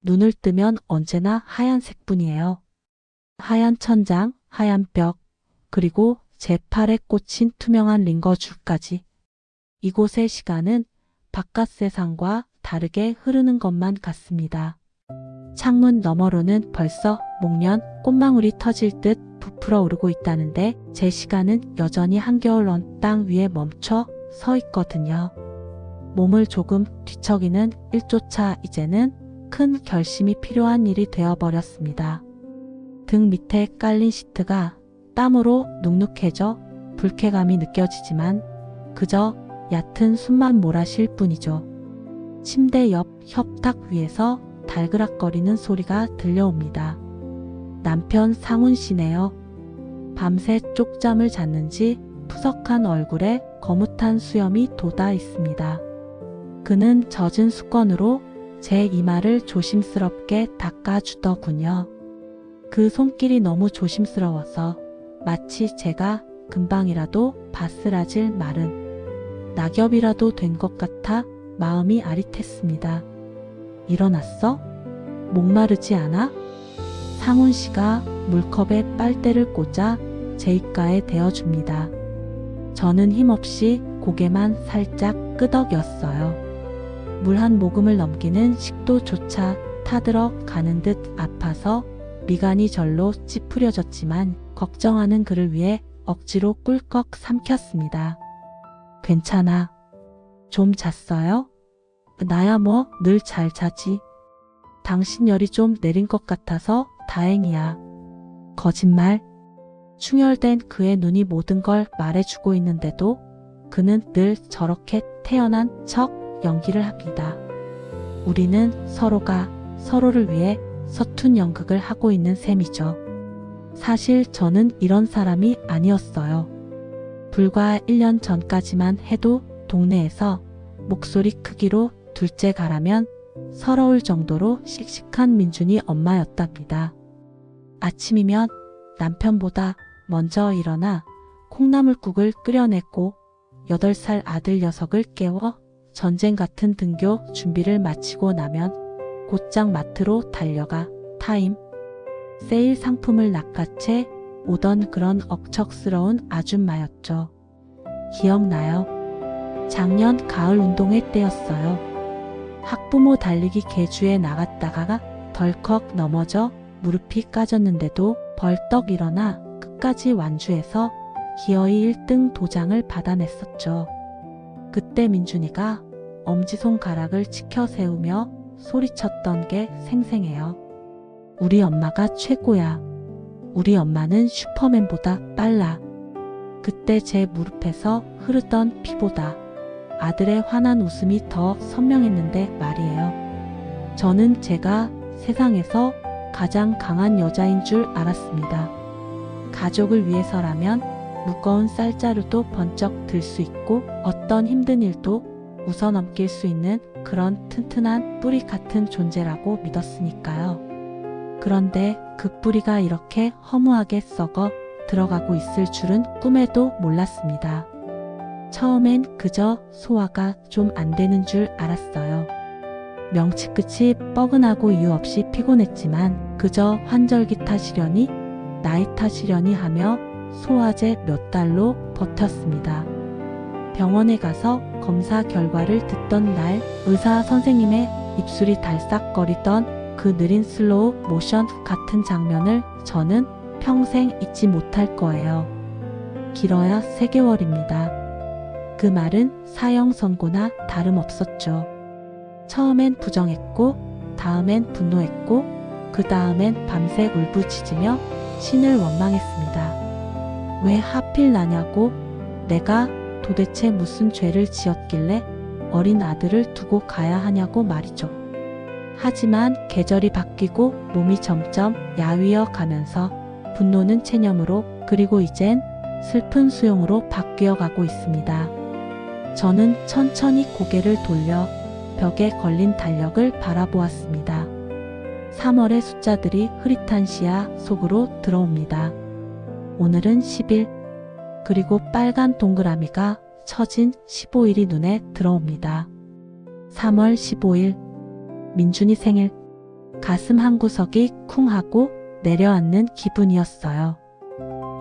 눈을 뜨면 언제나 하얀색뿐이에요. 하얀 천장, 하얀 벽, 그리고 제 팔에 꽂힌 투명한 링거줄까지. 이곳의 시간은 바깥 세상과 다르게 흐르는 것만 같습니다. 창문 너머로는 벌써 목련, 꽃망울이 터질 듯 부풀어 오르고 있다는데 제 시간은 여전히 한겨울 언 땅 위에 멈춰 서 있거든요. 몸을 조금 뒤척이는 일조차 이제는 큰 결심이 필요한 일이 되어버렸습니다. 등 밑에 깔린 시트가 땀으로 눅눅해져 불쾌감이 느껴지지만 그저 얕은 숨만 몰아쉴 뿐이죠. 침대 옆 협탁 위에서 달그락거리는 소리가 들려옵니다. 남편 상훈 씨네요. 밤새 쪽잠을 잤는지 푸석한 얼굴에 거뭇한 수염이 돋아 있습니다. 그는 젖은 수건으로 제 이마를 조심스럽게 닦아주더군요. 그 손길이 너무 조심스러워서 마치 제가 금방이라도 바스라질 마른 낙엽이라도 된 것 같아 마음이 아릿했습니다. 일어났어? 목마르지 않아? 상훈 씨가 물컵에 빨대를 꽂아 제 입가에 대어줍니다. 저는 힘없이 고개만 살짝 끄덕였어요. 물 한 모금을 넘기는 식도조차 타들어 가는 듯 아파서 미간이 절로 찌푸려졌지만 걱정하는 그를 위해 억지로 꿀꺽 삼켰습니다. 괜찮아. 좀 잤어요? 나야 뭐 늘 잘 자지. 당신 열이 좀 내린 것 같아서 다행이야. 거짓말. 충혈된 그의 눈이 모든 걸 말해주고 있는데도 그는 늘 저렇게 태연한 척 연기를 합니다. 우리는 서로가 서로를 위해 서툰 연극을 하고 있는 셈이죠. 사실 저는 이런 사람이 아니었어요. 불과 1년 전까지만 해도 동네에서 목소리 크기로 둘째 가라면 서러울 정도로 씩씩한 민준이 엄마였답니다. 아침이면 남편보다 먼저 일어나 콩나물국을 끓여냈고 8살 아들 녀석을 깨워 전쟁 같은 등교 준비를 마치고 나면 곧장 마트로 달려가 타임, 세일 상품을 낚아채 오던 그런 억척스러운 아줌마였죠. 기억나요? 작년 가을 운동회 때였어요. 학부모 달리기 계주에 나갔다가 덜컥 넘어져 무릎이 까졌는데도 벌떡 일어나 끝까지 완주해서 기어이 1등 도장을 받아냈었죠. 그때 민준이가 엄지손가락을 치켜 세우며 소리쳤던 게 생생해요. 우리 엄마가 최고야. 우리 엄마는 슈퍼맨보다 빨라. 그때 제 무릎에서 흐르던 피보다 아들의 환한 웃음이 더 선명했는데 말이에요. 저는 제가 세상에서 가장 강한 여자인 줄 알았습니다. 가족을 위해서라면 무거운 쌀자루도 번쩍 들 수 있고 어떤 힘든 일도 웃어넘길 수 있는 그런 튼튼한 뿌리 같은 존재라고 믿었으니까요. 그런데 그 뿌리가 이렇게 허무하게 썩어 들어가고 있을 줄은 꿈에도 몰랐습니다. 처음엔 그저 소화가 좀 안 되는 줄 알았어요. 명치 끝이 뻐근하고 이유 없이 피곤했지만 그저 환절기 탓이려니 나이 탓이려니 하며 소화제 몇 달로 버텼습니다. 병원에 가서 검사 결과를 듣던 날 의사 선생님의 입술이 달싹거리던 그 느린 슬로우 모션 같은 장면을 저는 평생 잊지 못할 거예요. 길어야 3개월입니다. 그 말은 사형 선고나 다름없었죠. 처음엔 부정했고 다음엔 분노했고 그 다음엔 밤새 울부짖으며 신을 원망했습니다. 왜 하필 나냐고, 내가 도대체 무슨 죄를 지었길래 어린 아들을 두고 가야 하냐고 말이죠. 하지만 계절이 바뀌고 몸이 점점 야위어 가면서 분노는 체념으로 그리고 이젠 슬픈 수용으로 바뀌어 가고 있습니다. 저는 천천히 고개를 돌려 벽에 걸린 달력을 바라보았습니다. 3월의 숫자들이 흐릿한 시야 속으로 들어옵니다. 오늘은 10일, 그리고 빨간 동그라미가 쳐진 15일이 눈에 들어옵니다. 3월 15일, 민준이 생일. 가슴 한구석이 쿵 하고 내려앉는 기분이었어요.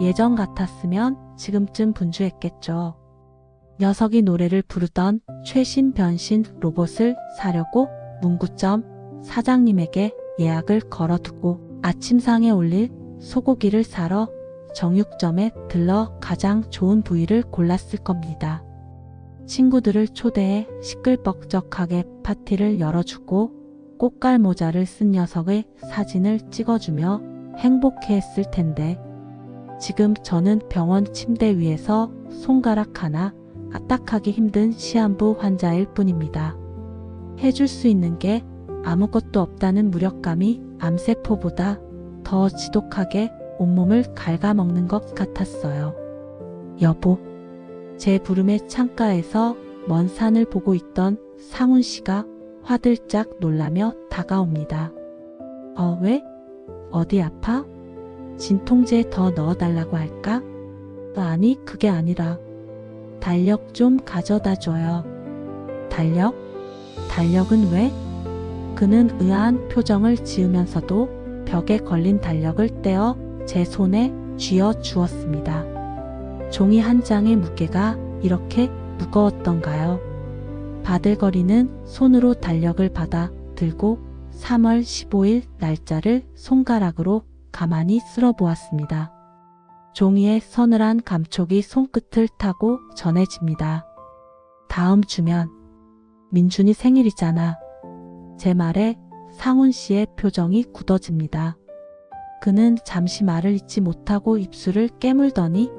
예전 같았으면 지금쯤 분주했겠죠. 녀석이 노래를 부르던 최신 변신 로봇을 사려고 문구점 사장님에게 예약을 걸어두고 아침상에 올릴 소고기를 사러 정육점에 들러 가장 좋은 부위를 골랐을 겁니다. 친구들을 초대해 시끌벅적하게 파티를 열어주고 꽃갈 모자를 쓴 녀석의 사진을 찍어주며 행복해했을 텐데 지금 저는 병원 침대 위에서 손가락 하나 까딱하기 힘든 시한부 환자일 뿐입니다. 해줄 수 있는 게 아무것도 없다는 무력감이 암세포보다 더 지독하게 온몸을 갉아먹는 것 같았어요. 여보, 제 부름의 창가에서 먼 산을 보고 있던 상훈 씨가 화들짝 놀라며 다가옵니다. 왜? 어디 아파? 진통제 더 넣어달라고 할까? 아니, 그게 아니라 달력 좀 가져다 줘요. 달력? 달력은 왜? 그는 의아한 표정을 지으면서도 벽에 걸린 달력을 떼어 제 손에 쥐어 주었습니다. 종이 한 장의 무게가 이렇게 무거웠던가요? 바들거리는 손으로 달력을 받아 들고 3월 15일 날짜를 손가락으로 가만히 쓸어보았습니다. 종이의 서늘한 감촉이 손끝을 타고 전해집니다. 다음 주면 민준이 생일이잖아. 제 말에 상훈 씨의 표정이 굳어집니다. 그는 잠시 말을 잇지 못하고 입술을 깨물더니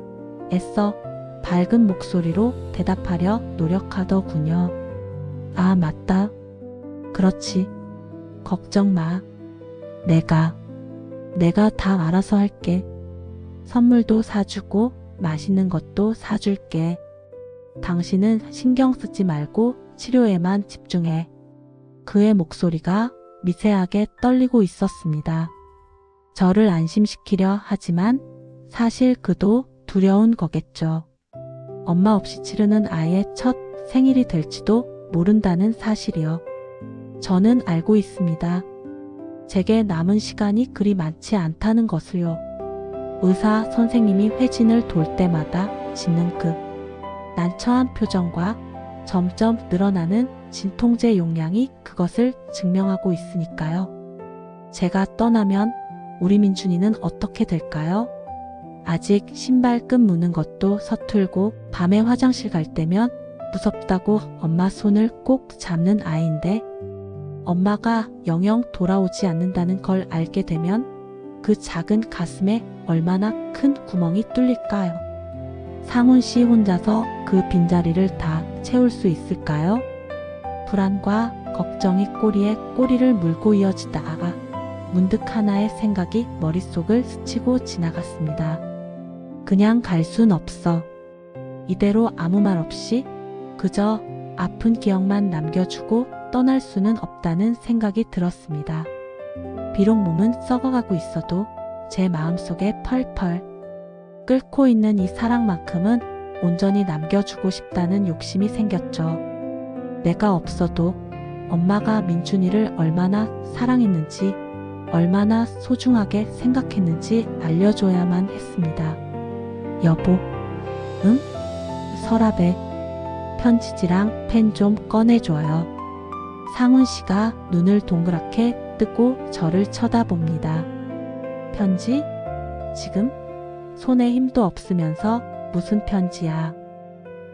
애써 밝은 목소리로 대답하려 노력하더군요. 아, 맞다. 그렇지. 걱정 마. 내가 다 알아서 할게. 선물도 사주고 맛있는 것도 사줄게. 당신은 신경 쓰지 말고 치료에만 집중해. 그의 목소리가 미세하게 떨리고 있었습니다. 저를 안심시키려 하지만 사실 그도 두려운 거겠죠. 엄마 없이 치르는 아이의 첫 생일이 될지도 모른다는 사실이요. 저는 알고 있습니다. 제게 남은 시간이 그리 많지 않다는 것을요. 의사 선생님이 회진을 돌 때마다 짓는 그 난처한 표정과 점점 늘어나는 진통제 용량이 그것을 증명하고 있으니까요. 제가 떠나면 우리 민준이는 어떻게 될까요? 아직 신발끈 무는 것도 서툴고 밤에 화장실 갈 때면 무섭다고 엄마 손을 꼭 잡는 아이인데 엄마가 영영 돌아오지 않는다는 걸 알게 되면 그 작은 가슴에 얼마나 큰 구멍이 뚫릴까요? 상훈 씨 혼자서 그 빈자리를 다 채울 수 있을까요? 불안과 걱정이 꼬리에 꼬리를 물고 이어지다가 문득 하나의 생각이 머릿속을 스치고 지나갔습니다. 그냥 갈 순 없어. 이대로 아무 말 없이 그저 아픈 기억만 남겨주고 떠날 수는 없다는 생각이 들었습니다. 비록 몸은 썩어가고 있어도 제 마음속에 펄펄 끓고 있는 이 사랑만큼은 온전히 남겨주고 싶다는 욕심이 생겼죠. 내가 없어도 엄마가 민준이를 얼마나 사랑했는지 얼마나 소중하게 생각했는지 알려줘야만 했습니다. 여보, 응? 서랍에 편지지랑 펜 좀 꺼내줘요. 상훈 씨가 눈을 동그랗게 뜨고 저를 쳐다봅니다. 편지? 지금? 손에 힘도 없으면서 무슨 편지야.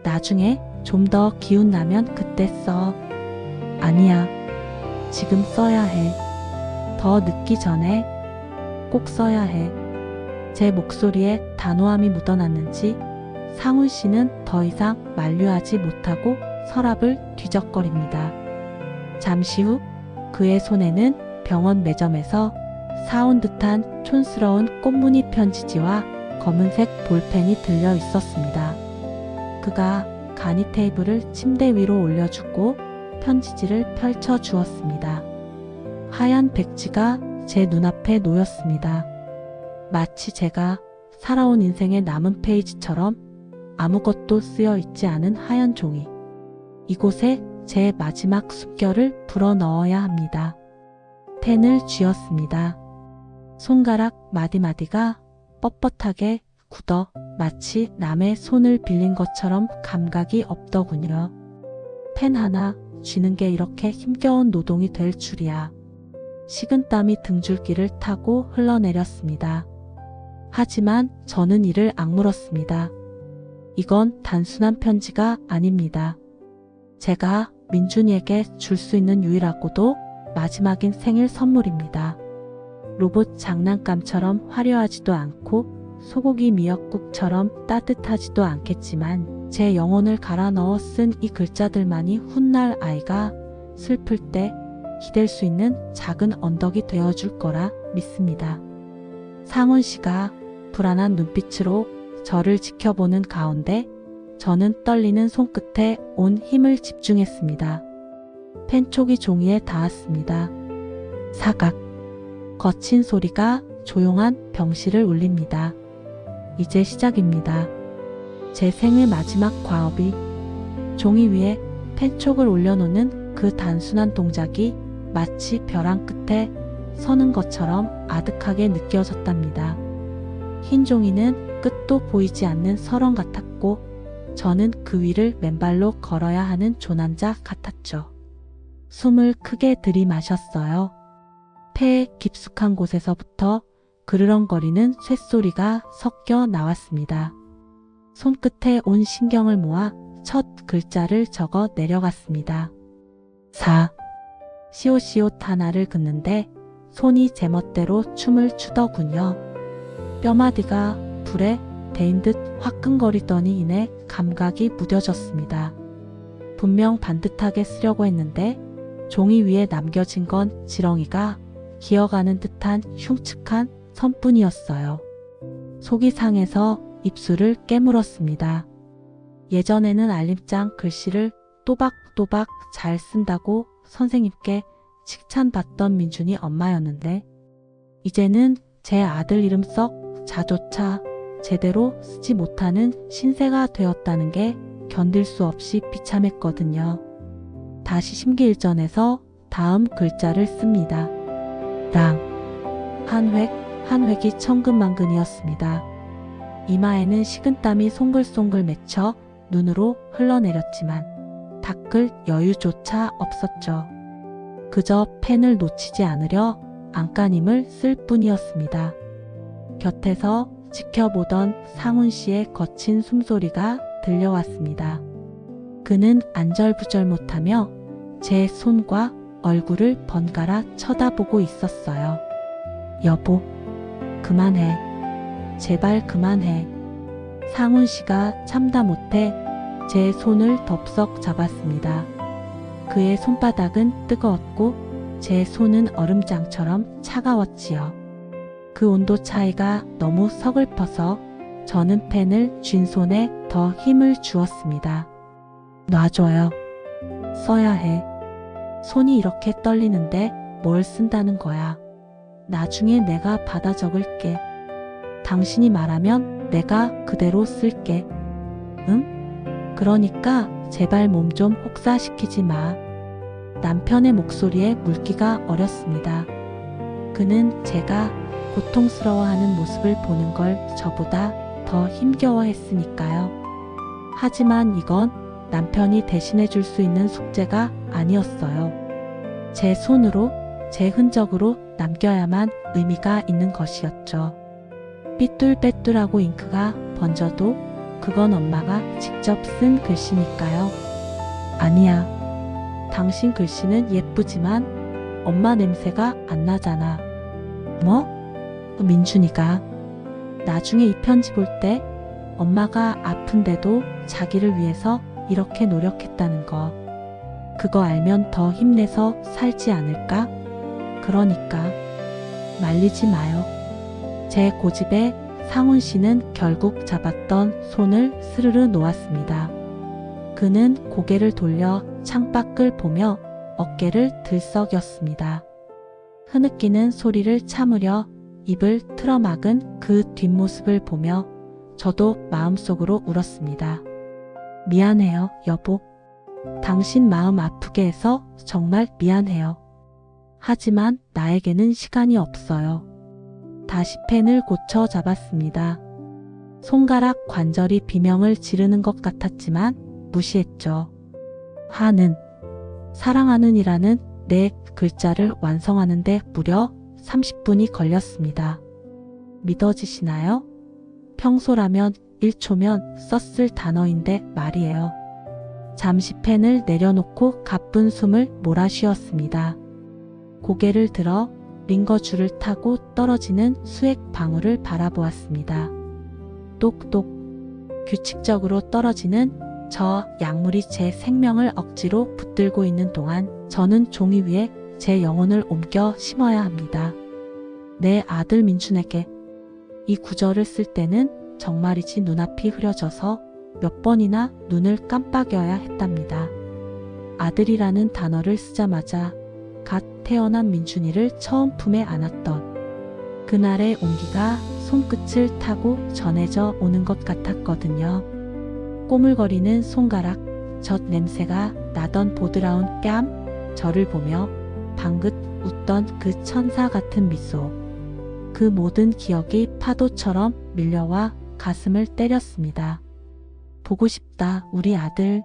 나중에 좀 더 기운 나면 그때 써. 아니야. 지금 써야 해. 더 늦기 전에 꼭 써야 해. 제 목소리에 단호함이 묻어났는지 상훈 씨는 더 이상 만류하지 못하고 서랍을 뒤적거립니다. 잠시 후 그의 손에는 병원 매점에서 사온 듯한 촌스러운 꽃무늬 편지지와 검은색 볼펜이 들려 있었습니다. 그가 간이 테이블을 침대 위로 올려주고 편지지를 펼쳐 주었습니다. 하얀 백지가 제 눈앞에 놓였습니다. 마치 제가 살아온 인생의 남은 페이지처럼 아무것도 쓰여 있지 않은 하얀 종이. 이곳에 제 마지막 숨결을 불어 넣어야 합니다. 펜을 쥐었습니다. 손가락 마디마디가 뻣뻣하게 굳어 마치 남의 손을 빌린 것처럼 감각이 없더군요. 펜 하나 쥐는 게 이렇게 힘겨운 노동이 될 줄이야. 식은땀이 등줄기를 타고 흘러내렸습니다. 하지만 저는 이를 악물었습니다. 이건 단순한 편지가 아닙니다. 제가 민준이에게 줄 수 있는 유일하고도 마지막인 생일 선물입니다. 로봇 장난감처럼 화려하지도 않고 소고기 미역국처럼 따뜻하지도 않겠지만 제 영혼을 갈아 넣어 쓴 이 글자들만이 훗날 아이가 슬플 때 기댈 수 있는 작은 언덕이 되어줄 거라 믿습니다. 상훈 씨가 불안한 눈빛으로 저를 지켜보는 가운데 저는 떨리는 손끝에 온 힘을 집중했습니다. 펜촉이 종이에 닿았습니다. 사각. 거친 소리가 조용한 병실을 울립니다. 이제 시작입니다. 제 생의 마지막 과업이 종이 위에 펜촉을 올려놓는 그 단순한 동작이 마치 벼랑 끝에 서는 것처럼 아득하게 느껴졌답니다. 흰 종이는 끝도 보이지 않는 설원 같았고 저는 그 위를 맨발로 걸어야 하는 조난자 같았죠. 숨을 크게 들이마셨어요. 폐의 깊숙한 곳에서부터 그르렁거리는 쇳소리가 섞여 나왔습니다. 손끝에 온 신경을 모아 첫 글자를 적어 내려갔습니다. 4. 시옷시옷 하나를 긋는데 손이 제멋대로 춤을 추더군요. 뼈마디가 불에 데인 듯 화끈거리더니 이내 감각이 무뎌졌습니다. 분명 반듯하게 쓰려고 했는데 종이 위에 남겨진 건 지렁이가 기어가는 듯한 흉측한 선뿐이었어요. 속이 상해서 입술을 깨물었습니다. 예전에는 알림장 글씨를 또박또박 잘 쓴다고 선생님께 칭찬받던 민준이 엄마였는데 이제는 제 아들 이름 썩 자조차 제대로 쓰지 못하는 신세가 되었다는 게 견딜 수 없이 비참했거든요. 다시 심기일전해서 다음 글자를 씁니다. 랑. 한 획이 천근만근이었습니다. 이마에는 식은땀이 송글송글 맺혀 눈으로 흘러내렸지만 닦을 여유조차 없었죠. 그저 펜을 놓치지 않으려 안간힘을 쓸 뿐이었습니다. 곁에서 지켜보던 상훈 씨의 거친 숨소리가 들려왔습니다. 그는 안절부절 못하며 제 손과 얼굴을 번갈아 쳐다보고 있었어요. 여보, 그만해. 제발 그만해. 상훈 씨가 참다 못해 제 손을 덥석 잡았습니다. 그의 손바닥은 뜨거웠고 제 손은 얼음장처럼 차가웠지요. 그 온도 차이가 너무 서글퍼서 저는 펜을 쥔 손에 더 힘을 주었습니다. 놔줘요. 써야 해. 손이 이렇게 떨리는데 뭘 쓴다는 거야. 나중에 내가 받아 적을게. 당신이 말하면 내가 그대로 쓸게. 응? 그러니까 제발 몸 좀 혹사시키지 마. 남편의 목소리에 물기가 어렸습니다. 그는 제가 고통스러워하는 모습을 보는 걸 저보다 더 힘겨워했으니까요. 하지만 이건 남편이 대신해 줄 수 있는 숙제가 아니었어요. 제 손으로, 제 흔적으로 남겨야만 의미가 있는 것이었죠. 삐뚤빼뚤하고 잉크가 번져도 그건 엄마가 직접 쓴 글씨니까요. 아니야. 당신 글씨는 예쁘지만 엄마 냄새가 안 나잖아. 뭐? 민준이가 나중에 이 편지 볼 때 엄마가 아픈데도 자기를 위해서 이렇게 노력했다는 거. 그거 알면 더 힘내서 살지 않을까? 그러니까 말리지 마요. 제 고집에 상훈 씨는 결국 잡았던 손을 스르르 놓았습니다. 그는 고개를 돌려 창밖을 보며 어깨를 들썩였습니다. 흐느끼는 소리를 참으려 입을 틀어막은 그 뒷모습을 보며 저도 마음속으로 울었습니다. 미안해요, 여보. 당신 마음 아프게 해서 정말 미안해요. 하지만 나에게는 시간이 없어요. 다시 펜을 고쳐 잡았습니다. 손가락 관절이 비명을 지르는 것 같았지만 무시했죠. 하는, 사랑하는이라는 네 글자를 완성하는데 무려 30분이 걸렸습니다. 믿어지시나요? 평소라면 1초면 썼을 단어인데 말이에요. 잠시 펜을 내려놓고 가쁜 숨을 몰아쉬었습니다. 고개를 들어 링거줄을 타고 떨어지는 수액 방울을 바라보았습니다. 똑똑. 규칙적으로 떨어지는 저 약물이 제 생명을 억지로 붙들고 있는 동안 저는 종이 위에 제 영혼을 옮겨 심어야 합니다. 내 아들 민준에게. 이 구절을 쓸 때는 정말이지 눈앞이 흐려져서 몇 번이나 눈을 깜빡여야 했답니다. 아들이라는 단어를 쓰자마자 갓 태어난 민준이를 처음 품에 안았던 그날의 온기가 손끝을 타고 전해져 오는 것 같았거든요. 꼬물거리는 손가락, 젖 냄새가 나던 보드라운 뺨, 저를 보며 방긋 웃던 그 천사 같은 미소. 그 모든 기억이 파도처럼 밀려와 가슴을 때렸습니다. 보고 싶다, 우리 아들.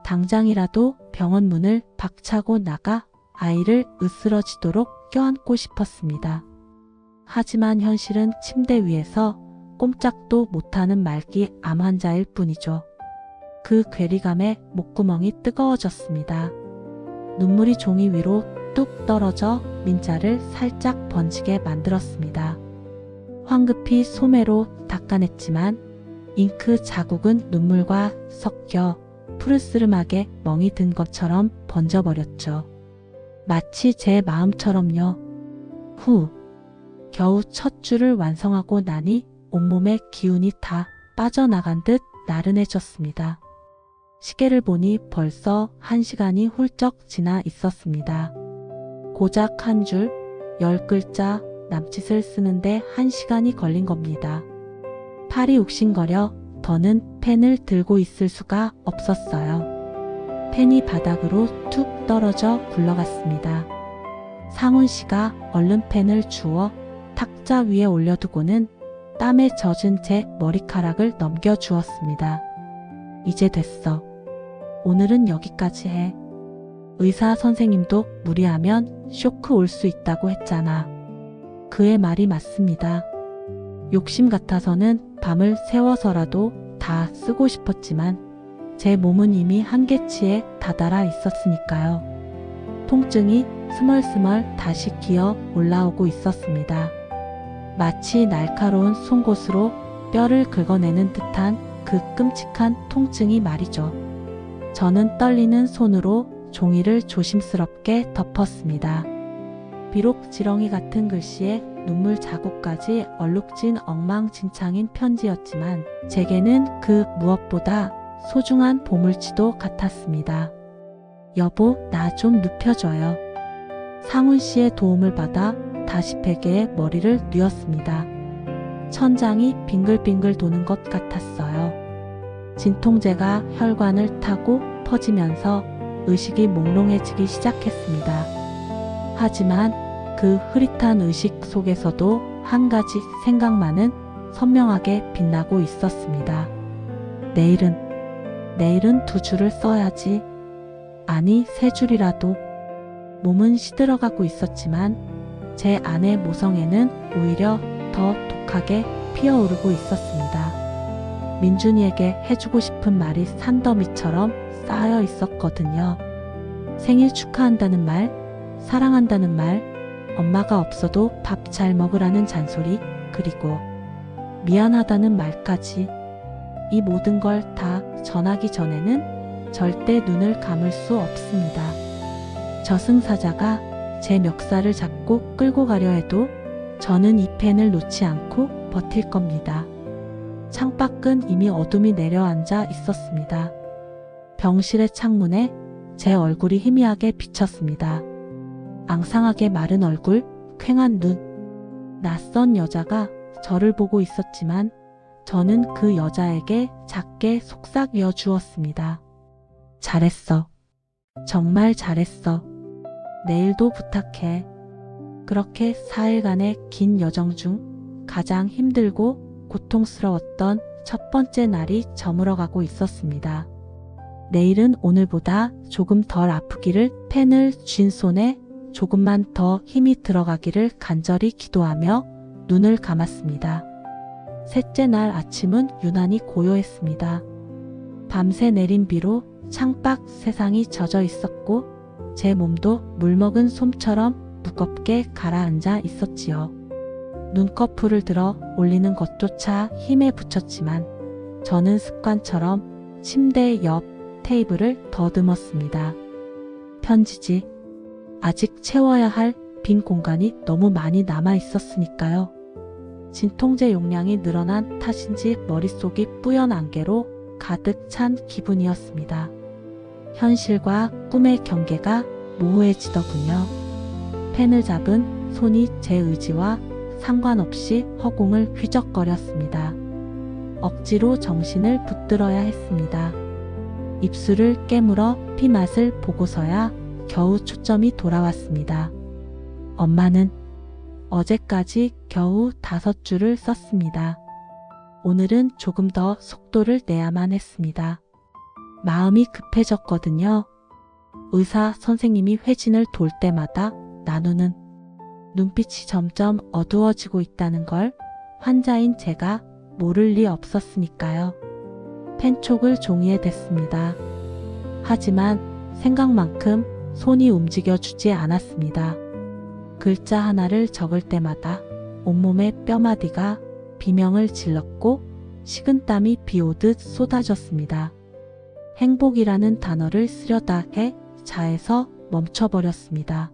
당장이라도 병원 문을 박차고 나가 아이를 으스러지도록 껴안고 싶었습니다. 하지만 현실은 침대 위에서 꼼짝도 못하는 말기 암 환자일 뿐이죠. 그 괴리감에 목구멍이 뜨거워졌습니다. 눈물이 종이 위로 뚝 떨어져 민자를 살짝 번지게 만들었습니다. 황급히 소매로 닦아냈지만 잉크 자국은 눈물과 섞여 푸르스름하게 멍이 든 것처럼 번져버렸죠. 마치 제 마음처럼요. 후. 겨우 첫 줄을 완성하고 나니 온몸의 기운이 다 빠져나간 듯 나른해졌습니다. 시계를 보니 벌써 1시간이 훌쩍 지나 있었습니다. 고작 한 줄, 10글자 남짓을 쓰는데 1시간이 걸린 겁니다. 팔이 욱신거려 더는 펜을 들고 있을 수가 없었어요. 펜이 바닥으로 툭 떨어져 굴러갔습니다. 상훈 씨가 얼른 펜을 주워 탁자 위에 올려두고는 땀에 젖은 제 머리카락을 넘겨주었습니다. 이제 됐어. 오늘은 여기까지 해. 의사 선생님도 무리하면 쇼크 올 수 있다고 했잖아. 그의 말이 맞습니다. 욕심 같아서는 밤을 새워서라도 다 쓰고 싶었지만 제 몸은 이미 한계치에 다다라 있었으니까요. 통증이 스멀스멀 다시 기어 올라오고 있었습니다. 마치 날카로운 송곳으로 뼈를 긁어내는 듯한 그 끔찍한 통증이 말이죠. 저는 떨리는 손으로 종이를 조심스럽게 덮었습니다. 비록 지렁이 같은 글씨에 눈물 자국까지 얼룩진 엉망진창인 편지였지만 제게는 그 무엇보다 소중한 보물치도 같았습니다. 여보, 나 좀 눕혀줘요. 상훈 씨의 도움을 받아 다시 베개에 머리를 뉘었습니다. 천장이 빙글빙글 도는 것 같았어요. 진통제가 혈관을 타고 퍼지면서 의식이 몽롱해지기 시작했습니다. 하지만 그 흐릿한 의식 속에서도 한 가지 생각만은 선명하게 빛나고 있었습니다. 내일은 2줄을 써야지. 아니, 3줄이라도. 몸은 시들어가고 있었지만 제 안의 모성애는 오히려 더 독하게 피어오르고 있었습니다. 민준이에게 해주고 싶은 말이 산더미처럼 쌓여 있었거든요. 생일 축하한다는 말, 사랑한다는 말, 엄마가 없어도 밥 잘 먹으라는 잔소리, 그리고 미안하다는 말까지. 이 모든 걸 다 전하기 전에는 절대 눈을 감을 수 없습니다. 저승사자가 제 멱살을 잡고 끌고 가려 해도 저는 이 펜을 놓지 않고 버틸 겁니다. 창밖은 이미 어둠이 내려앉아 있었습니다. 병실의 창문에 제 얼굴이 희미하게 비쳤습니다. 앙상하게 마른 얼굴, 퀭한 눈. 낯선 여자가 저를 보고 있었지만 저는 그 여자에게 작게 속삭여 주었습니다. 잘했어. 정말 잘했어. 내일도 부탁해. 그렇게 4일간의 긴 여정 중 가장 힘들고 고통스러웠던 첫 번째 날이 저물어가고 있었습니다. 내일은 오늘보다 조금 덜 아프기를, 펜을 쥔 손에 조금만 더 힘이 들어가기를 간절히 기도하며 눈을 감았습니다. 셋째 날 아침은 유난히 고요했습니다. 밤새 내린 비로 창밖 세상이 젖어 있었고 제 몸도 물먹은 솜처럼 무겁게 가라앉아 있었지요. 눈꺼풀을 들어 올리는 것조차 힘에 부쳤지만 저는 습관처럼 침대 옆 테이블을 더듬었습니다. 편지지. 아직 채워야 할 빈 공간이 너무 많이 남아 있었으니까요. 진통제 용량이 늘어난 탓인지 머릿속이 뿌연 안개로 가득 찬 기분이었습니다. 현실과 꿈의 경계가 모호해지더군요. 펜을 잡은 손이 제 의지와 상관없이 허공을 휘적거렸습니다. 억지로 정신을 붙들어야 했습니다. 입술을 깨물어 피 맛을 보고서야 겨우 초점이 돌아왔습니다. 엄마는 어제까지 겨우 5줄을 썼습니다. 오늘은 조금 더 속도를 내야만 했습니다. 마음이 급해졌거든요. 의사 선생님이 회진을 돌 때마다 나누는 눈빛이 점점 어두워지고 있다는 걸 환자인 제가 모를 리 없었으니까요. 펜촉을 종이에 댔습니다. 하지만 생각만큼 손이 움직여주지 않았습니다. 글자 하나를 적을 때마다 온몸의 뼈마디가 비명을 질렀고 식은땀이 비오듯 쏟아졌습니다. 행복이라는 단어를 쓰려다 해 자에서 멈춰버렸습니다.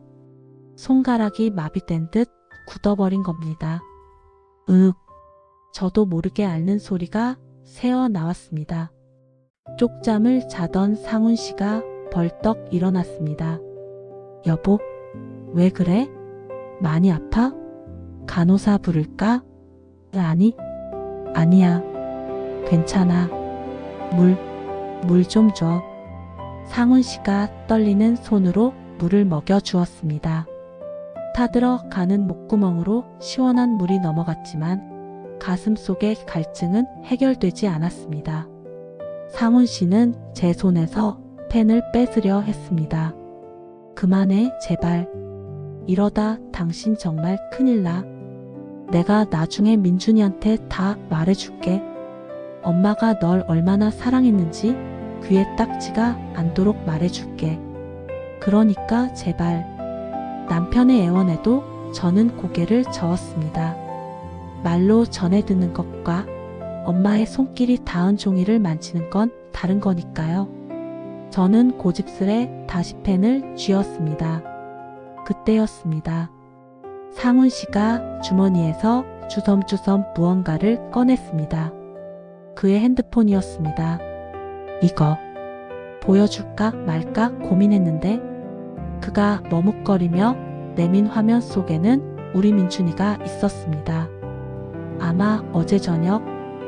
손가락이 마비된 듯 굳어버린 겁니다. 저도 모르게 앓는 소리가 새어 나왔습니다. 쪽잠을 자던 상훈 씨가 벌떡 일어났습니다. 여보, 왜 그래? 많이 아파? 간호사 부를까? 아니야. 괜찮아. 물 좀 줘. 상훈 씨가 떨리는 손으로 물을 먹여 주었습니다. 타들어 가는 목구멍으로 시원한 물이 넘어갔지만 가슴 속의 갈증은 해결되지 않았습니다. 상훈 씨는 제 손에서 펜을 뺏으려 했습니다. 그만해, 제발. 이러다 당신 정말 큰일 나. 내가 나중에 민준이한테 다 말해줄게. 엄마가 널 얼마나 사랑했는지 귀에 딱지가 않도록 말해줄게. 그러니까 제발. 남편의 애원에도 저는 고개를 저었습니다. 말로 전해 듣는 것과 엄마의 손길이 닿은 종이를 만지는 건 다른 거니까요. 저는 고집스레 다시 펜을 쥐었습니다. 그때였습니다. 상훈 씨가 주머니에서 주섬주섬 무언가를 꺼냈습니다. 그의 핸드폰이었습니다. 이거 보여줄까 말까 고민했는데 그가 머뭇거리며 내민 화면 속에는 우리 민준이가 있었습니다. 아마 어제 저녁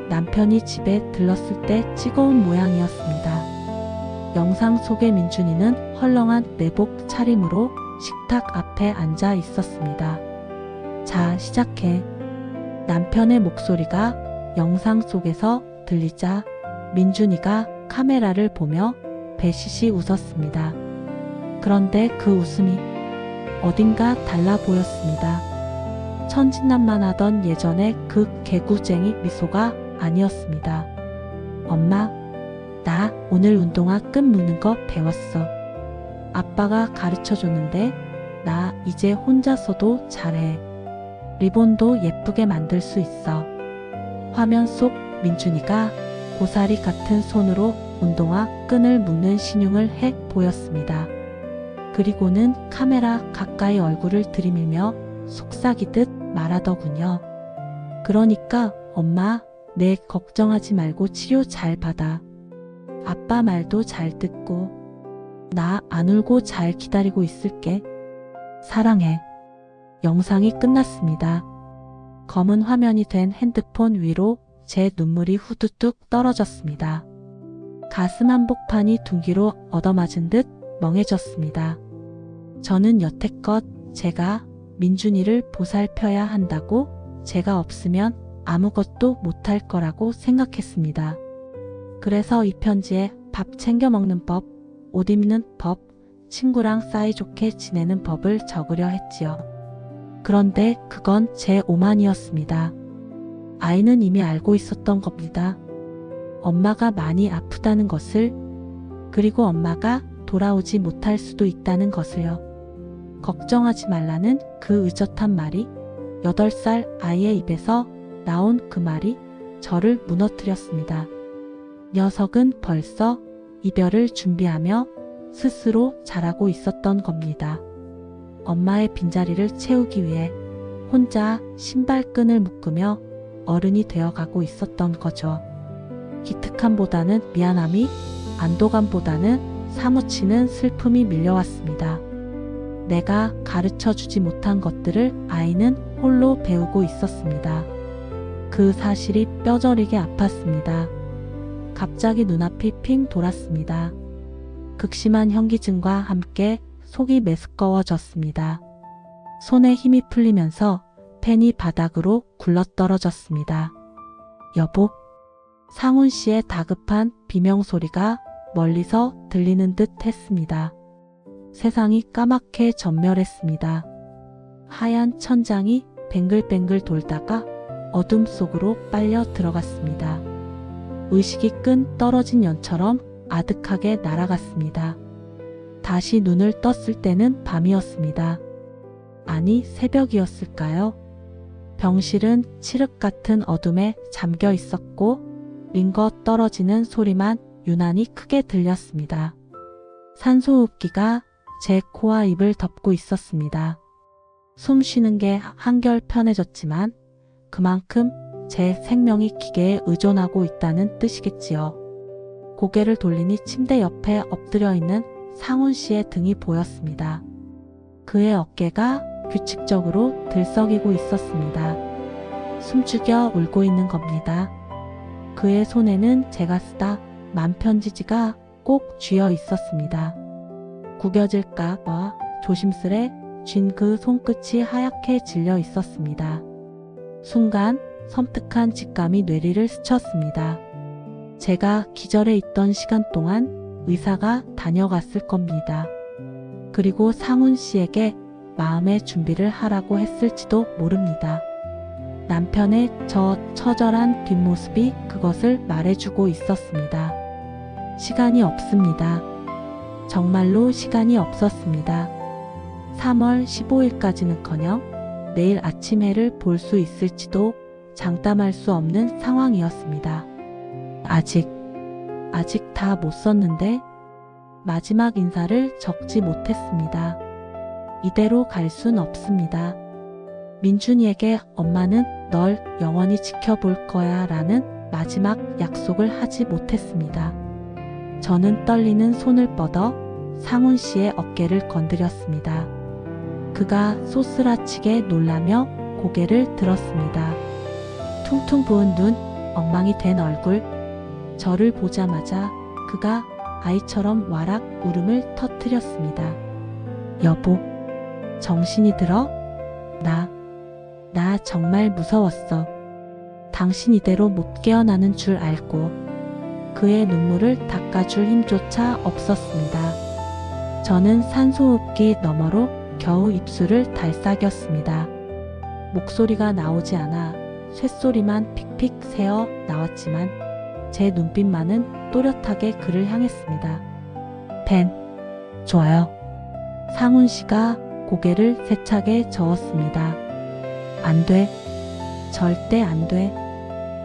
남편이 집에 들렀을 때 찍어온 모양이었습니다. 영상 속의 민준이는 헐렁한 내복 차림으로 식탁 앞에 앉아 있었습니다. 자, 시작해. 남편의 목소리가 영상 속에서 들리자 민준이가 카메라를 보며 배시시 웃었습니다. 그런데 그 웃음이 어딘가 달라 보였습니다. 천진난만하던 예전의 그 개구쟁이 미소가 아니었습니다. 엄마, 나 오늘 운동화 끈 묶는 거 배웠어. 아빠가 가르쳐줬는데 나 이제 혼자서도 잘해. 리본도 예쁘게 만들 수 있어. 화면 속 민준이가 고사리 같은 손으로 운동화 끈을 묶는 신용을 해 보였습니다. 그리고는 카메라 가까이 얼굴을 들이밀며 속삭이듯 말하더군요. 그러니까 엄마, 내 걱정하지 말고 치료 잘 받아. 아빠 말도 잘 듣고 나 안 울고 잘 기다리고 있을게. 사랑해. 영상이 끝났습니다. 검은 화면이 된 핸드폰 위로 제 눈물이 후두둑 떨어졌습니다. 가슴 한복판이 둔기로 얻어맞은 듯 멍해졌습니다. 저는 여태껏 제가 민준이를 보살펴야 한다고 제가 없으면 아무것도 못할 거라고 생각했습니다. 그래서 이 편지에 밥 챙겨 먹는 법, 옷 입는 법, 친구랑 사이좋게 지내는 법을 적으려 했지요. 그런데 그건 제 오만이었습니다. 아이는 이미 알고 있었던 겁니다. 엄마가 많이 아프다는 것을, 그리고 엄마가 돌아오지 못할 수도 있다는 것을요. 걱정하지 말라는 그 의젓한 말이, 8살 아이의 입에서 나온 그 말이 저를 무너뜨렸습니다. 녀석은 벌써 이별을 준비하며 스스로 잘하고 있었던 겁니다. 엄마의 빈자리를 채우기 위해 혼자 신발끈을 묶으며 어른이 되어가고 있었던 거죠. 기특함보다는 미안함이, 안도감보다는 사무치는 슬픔이 밀려왔습니다. 내가 가르쳐주지 못한 것들을 아이는 홀로 배우고 있었습니다. 그 사실이 뼈저리게 아팠습니다. 갑자기 눈앞이 핑 돌았습니다. 극심한 현기증과 함께 속이 메스꺼워졌습니다. 손에 힘이 풀리면서 펜이 바닥으로 굴러떨어졌습니다. 여보, 상훈 씨의 다급한 비명소리가 멀리서 들리는 듯 했습니다. 세상이 까맣게 전멸했습니다. 하얀 천장이 뱅글뱅글 돌다가 어둠 속으로 빨려 들어갔습니다. 의식이 끈 떨어진 연처럼 아득하게 날아갔습니다. 다시 눈을 떴을 때는 밤이었습니다. 아니, 새벽이었을까요? 병실은 칠흑 같은 어둠에 잠겨 있었고 링거 떨어지는 소리만 유난히 크게 들렸습니다. 산소호흡기가 제 코와 입을 덮고 있었습니다. 숨 쉬는 게 한결 편해졌지만 그만큼 제 생명이 기계에 의존하고 있다는 뜻이겠지요. 고개를 돌리니 침대 옆에 엎드려 있는 상훈 씨의 등이 보였습니다. 그의 어깨가 규칙적으로 들썩이고 있었습니다. 숨죽여 울고 있는 겁니다. 그의 손에는 제가 쓰다 만 편지지가 꼭 쥐어 있었습니다. 구겨질까 봐 조심스레 쥔 그 손끝이 하얗게 질려 있었습니다. 순간 섬뜩한 직감이 뇌리를 스쳤습니다. 제가 기절해 있던 시간 동안 의사가 다녀갔을 겁니다. 그리고 상훈 씨에게 마음의 준비를 하라고 했을지도 모릅니다. 남편의 저 처절한 뒷모습이 그것을 말해주고 있었습니다. 시간이 없습니다. 정말로 시간이 없었습니다. 3월 15일까지는커녕 내일 아침 해를 볼 수 있을지도 장담할 수 없는 상황이었습니다. 아직 다 못 썼는데 마지막 인사를 적지 못했습니다. 이대로 갈 순 없습니다. 민준이에게 엄마는 널 영원히 지켜볼 거야 라는 마지막 약속을 하지 못했습니다. 저는 떨리는 손을 뻗어 상훈 씨의 어깨를 건드렸습니다. 그가 소스라치게 놀라며 고개를 들었습니다. 퉁퉁 부은 눈, 엉망이 된 얼굴. 저를 보자마자 그가 아이처럼 와락 울음을 터뜨렸습니다. 여보, 정신이 들어? 나 정말 무서웠어. 당신 이대로 못 깨어나는 줄 알고. 그의 눈물을 닦아줄 힘조차 없었습니다. 저는 산소호흡기 너머로 겨우 입술을 달싹였습니다. 목소리가 나오지 않아 쇳소리만 픽픽 새어 나왔지만 제 눈빛만은 또렷하게 그를 향했습니다. 펜, 좋아요. 상훈 씨가 고개를 세차게 저었습니다. 안 돼. 절대 안 돼.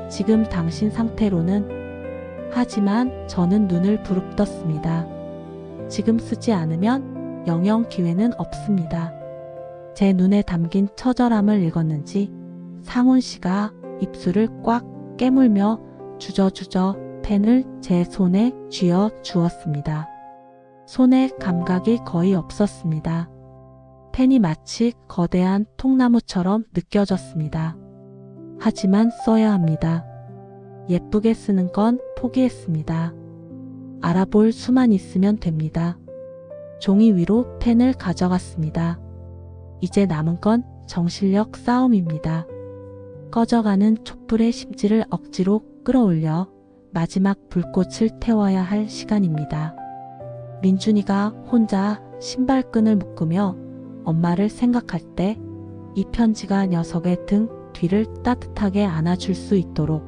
지금 당신 상태로는. 하지만 저는 눈을 부릅떴습니다. 지금 쓰지 않으면 영영 기회는 없습니다. 제 눈에 담긴 처절함을 읽었는지 상훈 씨가 입술을 꽉 깨물며 주저주저 펜을 제 손에 쥐어 주었습니다. 손에 감각이 거의 없었습니다. 펜이 마치 거대한 통나무처럼 느껴졌습니다. 하지만 써야 합니다. 예쁘게 쓰는 건 포기했습니다. 알아볼 수만 있으면 됩니다. 종이 위로 펜을 가져갔습니다. 이제 남은 건 정신력 싸움입니다. 꺼져가는 촛불의 심지를 억지로 끌어올려 마지막 불꽃을 태워야 할 시간입니다. 민준이가 혼자 신발끈을 묶으며 엄마를 생각할 때 이 편지가 녀석의 등 뒤를 따뜻하게 안아줄 수 있도록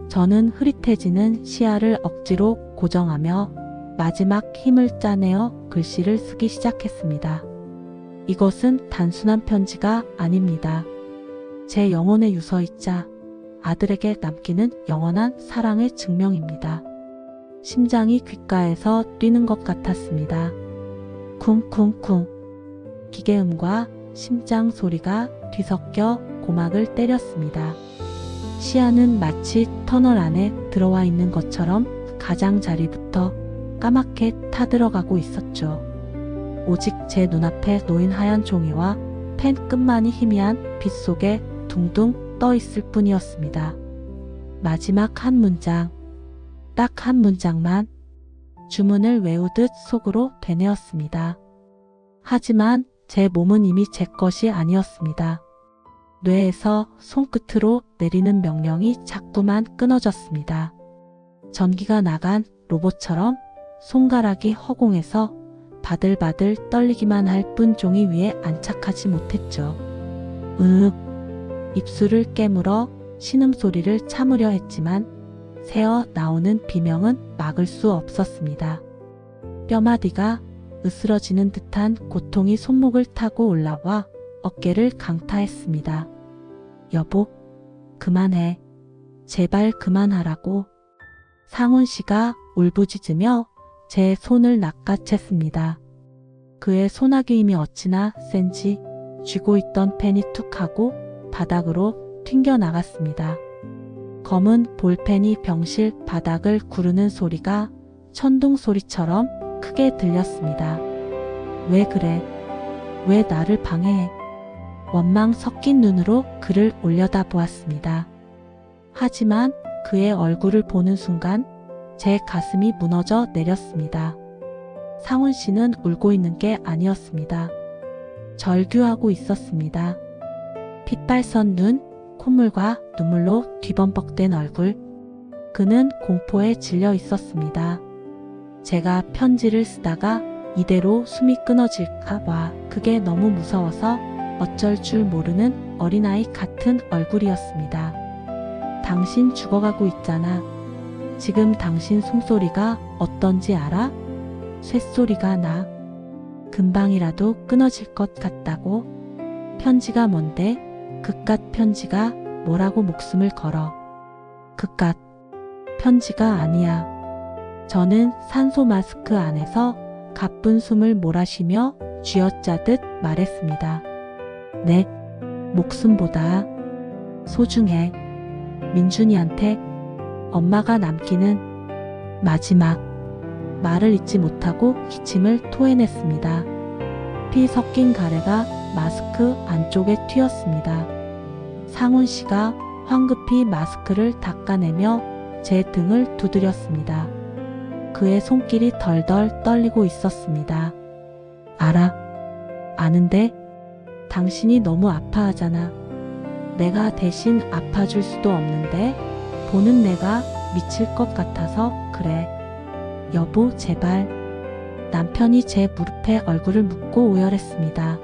저는 흐릿해지는 시야를 억지로 고정하며 마지막 힘을 짜내어 글씨를 쓰기 시작했습니다. 이것은 단순한 편지가 아닙니다. 제 영혼의 유서이자 아들에게 남기는 영원한 사랑의 증명입니다. 심장이 귓가에서 뛰는 것 같았습니다. 쿵쿵쿵. 기계음과 심장 소리가 뒤섞여 고막을 때렸습니다. 시야는 마치 터널 안에 들어와 있는 것처럼 가장자리부터 까맣게 타들어가고 있었죠. 오직 제 눈앞에 놓인 하얀 종이와 펜 끝만이 희미한 빛 속에 둥둥 떠 있을 뿐이었습니다. 마지막 한 문장, 딱 한 문장만 주문을 외우듯 속으로 되뇌었습니다. 하지만 제 몸은 이미 제 것이 아니었습니다. 뇌에서 손끝으로 내리는 명령이 자꾸만 끊어졌습니다. 전기가 나간 로봇처럼 손가락이 허공에서 바들바들 떨리기만 할 뿐 종이 위에 안착하지 못했죠. 입술을 깨물어 신음소리를 참으려 했지만 새어 나오는 비명은 막을 수 없었습니다. 뼈마디가 으스러지는 듯한 고통이 손목을 타고 올라와 어깨를 강타했습니다. 여보, 그만해. 제발 그만하라고. 상훈 씨가 울부짖으며 제 손을 낚아챘습니다. 그의 소나기 힘이 어찌나 센지 쥐고 있던 펜이 툭 하고 바닥으로 튕겨나갔습니다. 검은 볼펜이 병실 바닥을 구르는 소리가 천둥 소리처럼 크게 들렸습니다. 왜 그래? 왜 나를 방해해? 원망 섞인 눈으로 그를 올려다보았습니다. 하지만 그의 얼굴을 보는 순간 제 가슴이 무너져 내렸습니다. 상훈 씨는 울고 있는 게 아니었습니다. 절규하고 있었습니다. 핏발선 눈, 콧물과 눈물로 뒤범벅된 얼굴. 그는 공포에 질려 있었습니다. 제가 편지를 쓰다가 이대로 숨이 끊어질까 봐 그게 너무 무서워서 어쩔 줄 모르는 어린아이 같은 얼굴이었습니다. 당신 죽어가고 있잖아. 지금 당신 숨소리가 어떤지 알아? 쇳소리가 나. 금방이라도 끊어질 것 같다고. 편지가 뭔데? 그깟 편지가 뭐라고 목숨을 걸어. 그깟 편지가 아니야. 저는 산소 마스크 안에서 가쁜 숨을 몰아쉬며 쥐어짜듯 말했습니다. 내 목숨보다 소중해. 민준이한테 엄마가 남기는 마지막 말을 잊지 못하고 기침을 토해냈습니다. 피 섞인 가래가 마스크 안쪽에 튀었습니다. 상훈 씨가 황급히 마스크를 닦아내며 제 등을 두드렸습니다. 그의 손길이 덜덜 떨리고 있었습니다. 알아. 아는데 당신이 너무 아파하잖아. 내가 대신 아파줄 수도 없는데 보는 내가 미칠 것 같아서 그래. 여보, 제발. 남편이 제 무릎에 얼굴을 묻고 오열했습니다.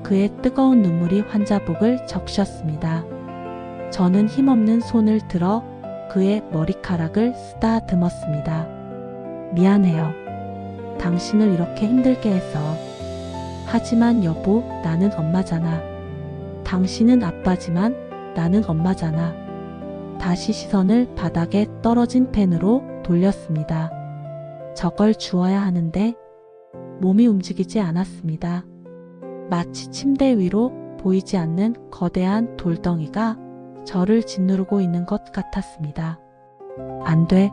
그의 뜨거운 눈물이 환자복을 적셨습니다. 저는 힘없는 손을 들어 그의 머리카락을 쓰다듬었습니다. 미안해요. 당신을 이렇게 힘들게 해서. 하지만 여보, 나는 엄마잖아. 당신은 아빠지만 나는 엄마잖아. 다시 시선을 바닥에 떨어진 펜으로 돌렸습니다. 저걸 주워야 하는데 몸이 움직이지 않았습니다. 마치 침대 위로 보이지 않는 거대한 돌덩이가 저를 짓누르고 있는 것 같았습니다. 안 돼.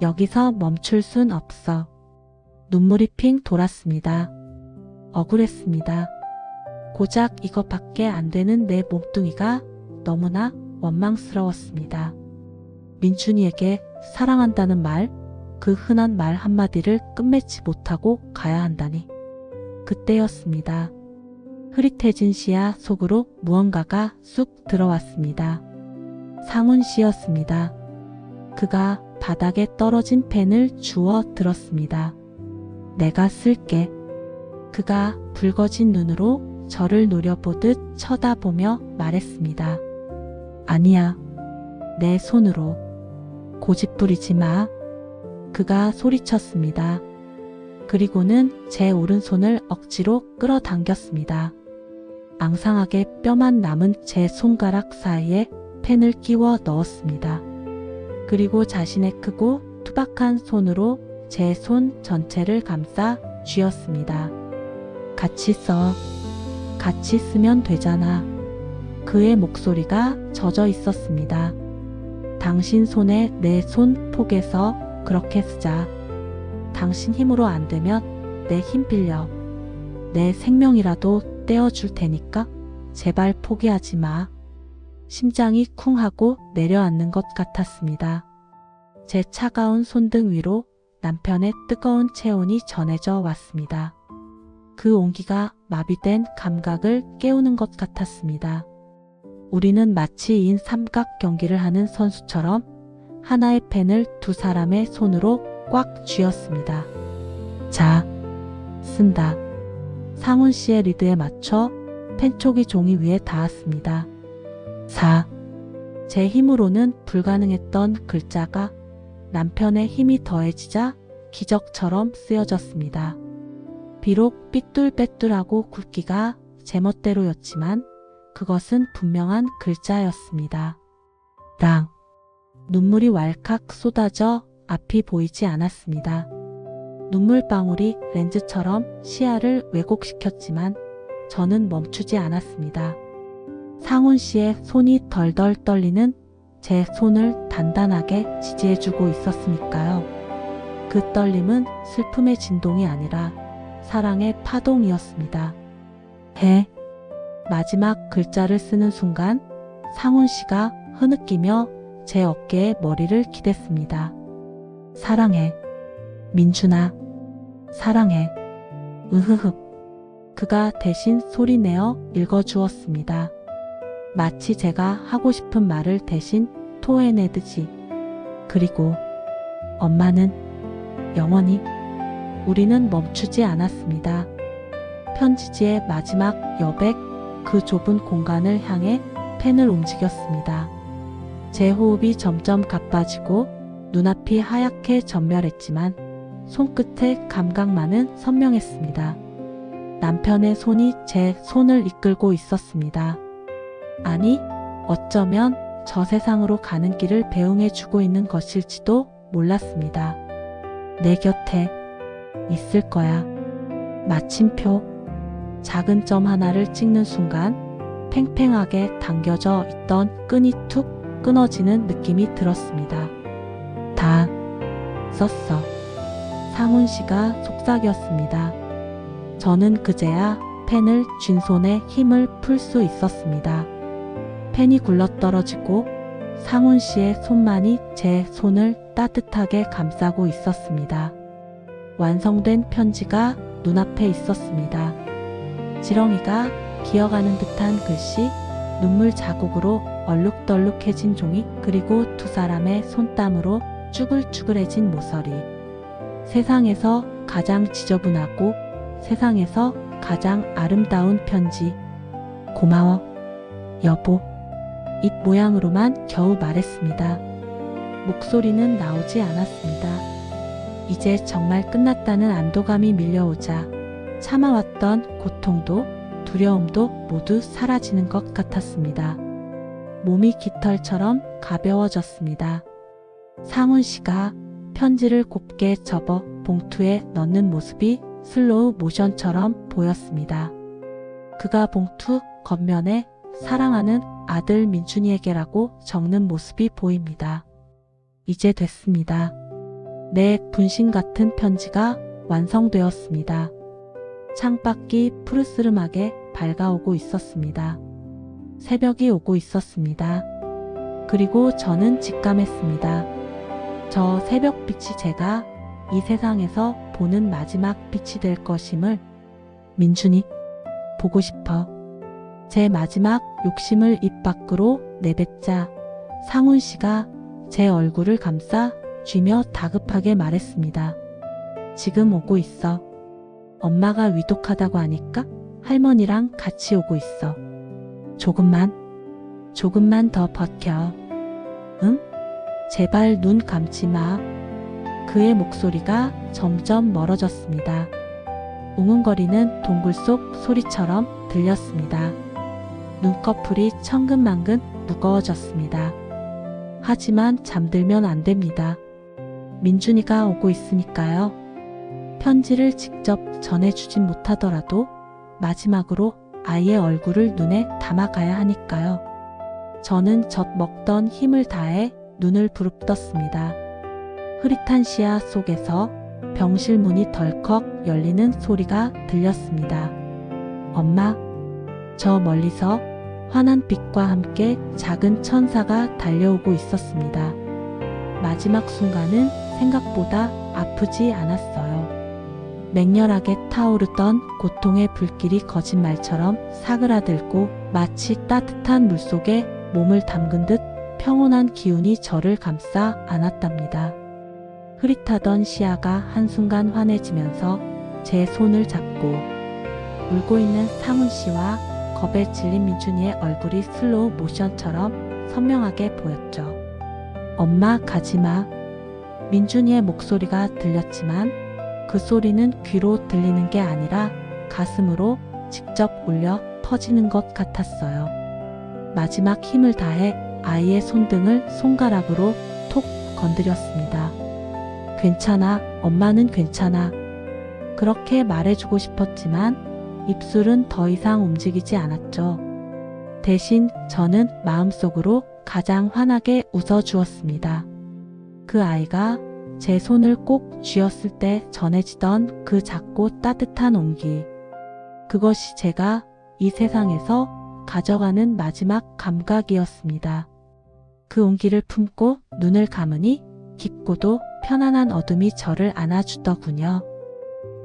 여기서 멈출 순 없어. 눈물이 핑 돌았습니다. 억울했습니다. 고작 이것밖에 안 되는 내 몸뚱이가 너무나 원망스러웠습니다. 민준이에게 사랑한다는 말, 그 흔한 말 한마디를 끝맺지 못하고 가야 한다니. 그때였습니다. 흐릿해진 시야 속으로 무언가가 쑥 들어왔습니다. 상훈 씨였습니다. 그가 바닥에 떨어진 펜을 주워 들었습니다. 내가 쓸게. 그가 붉어진 눈으로 저를 노려보듯 쳐다보며 말했습니다. 아니야. 내 손으로. 고집 부리지 마. 그가 소리쳤습니다. 그리고는 제 오른손을 억지로 끌어당겼습니다. 앙상하게 뼈만 남은 제 손가락 사이에 펜을 끼워 넣었습니다. 그리고 자신의 크고 투박한 손으로 제 손 전체를 감싸 쥐었습니다. 같이 써. 같이 쓰면 되잖아. 그의 목소리가 젖어 있었습니다. 당신 손에 내 손 포개서 그렇게 쓰자. 당신 힘으로 안 되면 내 힘 빌려. 내 생명이라도 떼어줄 테니까 제발 포기하지 마. 심장이 쿵 하고 내려앉는 것 같았습니다. 제 차가운 손등 위로 남편의 뜨거운 체온이 전해져 왔습니다. 그 온기가 마비된 감각을 깨우는 것 같았습니다. 우리는 마치 2인 삼각 경기를 하는 선수처럼 하나의 펜을 두 사람의 손으로 꽉 쥐었습니다. 자, 쓴다. 상훈 씨의 리드에 맞춰 펜촉이 종이 위에 닿았습니다. 4. 제 힘으로는 불가능했던 글자가 남편의 힘이 더해지자 기적처럼 쓰여졌습니다. 비록 삐뚤빼뚤하고 굵기가 제멋대로였지만 그것은 분명한 글자였습니다. 랑. 눈물이 왈칵 쏟아져 앞이 보이지 않았습니다. 눈물방울이 렌즈처럼 시야를 왜곡시켰지만 저는 멈추지 않았습니다. 상훈 씨의 손이 덜덜 떨리는 제 손을 단단하게 지지해주고 있었으니까요. 그 떨림은 슬픔의 진동이 아니라 사랑의 파동이었습니다. 마지막 글자를 쓰는 순간 상훈 씨가 흐느끼며 제 어깨에 머리를 기댔습니다. 사랑해. 민준아. 사랑해. 으흐흑. 그가 대신 소리내어 읽어주었습니다. 마치 제가 하고 싶은 말을 대신 토해내듯이. 그리고 엄마는 영원히. 우리는 멈추지 않았습니다. 편지지의 마지막 여백, 그 좁은 공간을 향해 펜을 움직였습니다. 제 호흡이 점점 가빠지고 눈앞이 하얗게 전멸했지만 손끝의 감각만은 선명했습니다. 남편의 손이 제 손을 이끌고 있었습니다. 아니, 어쩌면 저 세상으로 가는 길을 배웅해주고 있는 것일지도 몰랐습니다. 내 곁에 있을 거야. 마침표. 작은 점 하나를 찍는 순간 팽팽하게 당겨져 있던 끈이 툭 끊어지는 느낌이 들었습니다. 다 썼어. 상훈 씨가 속삭였습니다. 저는 그제야 펜을 쥔 손에 힘을 풀 수 있었습니다. 펜이 굴러떨어지고 상훈 씨의 손만이 제 손을 따뜻하게 감싸고 있었습니다. 완성된 편지가 눈앞에 있었습니다. 지렁이가 기어가는 듯한 글씨, 눈물 자국으로 얼룩덜룩해진 종이, 그리고 두 사람의 손땀으로 쭈글쭈글해진 모서리. 세상에서 가장 지저분하고 세상에서 가장 아름다운 편지. 고마워, 여보. 입 모양으로만 겨우 말했습니다. 목소리는 나오지 않았습니다. 이제 정말 끝났다는 안도감이 밀려오자 참아왔던 고통도 두려움도 모두 사라지는 것 같았습니다. 몸이 깃털처럼 가벼워졌습니다. 상훈 씨가 편지를 곱게 접어 봉투에 넣는 모습이 슬로우 모션처럼 보였습니다. 그가 봉투 겉면에 사랑하는 아들 민준이에게라고 적는 모습이 보입니다. 이제 됐습니다. 내 분신 같은 편지가 완성되었습니다. 창밖이 푸르스름하게 밝아오고 있었습니다. 새벽이 오고 있었습니다. 그리고 저는 직감했습니다. 저 새벽빛이 제가 이 세상에서 보는 마지막 빛이 될 것임을 민준이 보고 싶어. 제 마지막 욕심을 입 밖으로 내뱉자 상훈 씨가 제 얼굴을 감싸 쥐며 다급하게 말했습니다. 지금 오고 있어. 엄마가 위독하다고 하니까 할머니랑 같이 오고 있어. 조금만 더 버텨. 응? 제발 눈 감지 마. 그의 목소리가 점점 멀어졌습니다. 웅웅거리는 동굴 속 소리처럼 들렸습니다. 눈꺼풀이 천근만근 무거워졌습니다. 하지만 잠들면 안 됩니다. 민준이가 오고 있으니까요. 편지를 직접 전해주진 못하더라도 마지막으로 아이의 얼굴을 눈에 담아가야 하니까요. 저는 젖 먹던 힘을 다해 눈을 부릅떴습니다. 흐릿한 시야 속에서 병실 문이 덜컥 열리는 소리가 들렸습니다. 엄마, 저 멀리서 환한 빛과 함께 작은 천사가 달려오고 있었습니다. 마지막 순간은 생각보다 아프지 않았어요. 맹렬하게 타오르던 고통의 불길이 거짓말처럼 사그라들고 마치 따뜻한 물속에 몸을 담근 듯 평온한 기운이 저를 감싸 안았답니다. 흐릿하던 시야가 한순간 환해지면서 제 손을 잡고 울고 있는 상훈 씨와 겁에 질린 민준이의 얼굴이 슬로우 모션처럼 선명하게 보였죠. 엄마 가지마. 민준이의 목소리가 들렸지만 그 소리는 귀로 들리는 게 아니라 가슴으로 직접 울려 퍼지는 것 같았어요. 마지막 힘을 다해 아이의 손등을 손가락으로 톡 건드렸습니다. 괜찮아, 엄마는 괜찮아. 그렇게 말해주고 싶었지만 입술은 더 이상 움직이지 않았죠. 대신 저는 마음속으로 가장 환하게 웃어주었습니다. 그 아이가 제 손을 꼭 쥐었을 때 전해지던 그 작고 따뜻한 온기. 그것이 제가 이 세상에서 가져가는 마지막 감각이었습니다. 그 온기를 품고 눈을 감으니 깊고도 편안한 어둠이 저를 안아주더군요.